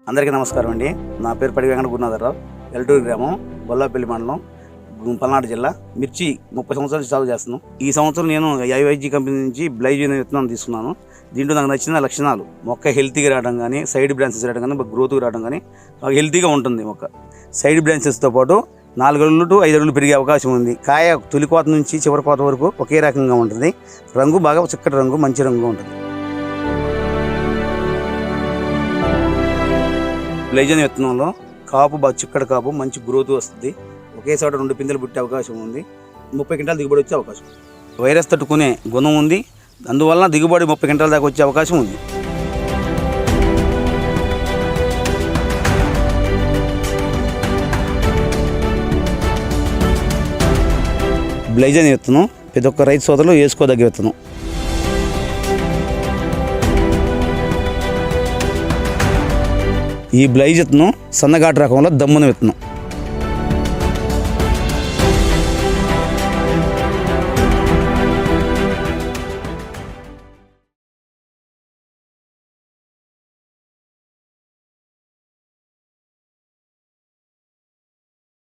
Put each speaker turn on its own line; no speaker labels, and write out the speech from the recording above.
అందరికీ నమస్కారం అండి. నా పేరు పడి వెంకట గురునాథరావు, ఎల్టూరు గ్రామం, బొల్లాపల్లి మండలం, పల్నాడు జిల్లా. మిర్చి 30 సంవత్సరాలు సాగు చేస్తున్నాను. ఈ సంవత్సరం నేను ఐవైజీ కంపెనీ నుంచి బ్లైజ్ అనే విత్తనాన్ని తీసుకున్నాను. దీంట్లో నాకు నచ్చిన లక్షణాలు మొక్క హెల్తీగా రావడం కానీ, సైడ్ బ్రాంచెస్ రావడం కానీ, గ్రోత్గా రావడం కానీ, బాగా హెల్తీగా ఉంటుంది మొక్క. సైడ్ బ్రాంచెస్తో పాటు 4 అడుగులు టు 5 అడుగులు పెరిగే అవకాశం ఉంది. కాయ తొలి కోత నుంచి చివరి కోత వరకు ఒకే రకంగా ఉంటుంది. రంగు బాగా చిక్కటి రంగు, మంచి రంగు ఉంటుంది. బ్లైజ్ అనే విత్తనంలో కాపు బాగా చిక్కటి కాపు, మంచి గ్రోత్ వస్తుంది. ఒకేసారి 2 పిందెలు పుట్టే అవకాశం ఉంది. 30 క్వింటాల దిగుబడి వచ్చే అవకాశం. వైరస్ తట్టుకునే గుణం ఉంది. అందువలన దిగుబడి 30 క్వింటాల దాకా వచ్చే అవకాశం ఉంది. బ్లైజ్ అనే విత్తనం ప్రతి ఒక్క రైతు సోదరులు వేసుకోదగ్గ విత్తనం. ఈ బ్లైజ్ విత్తనం సన్నగాటు రకంలో దమ్మున విత్తనం.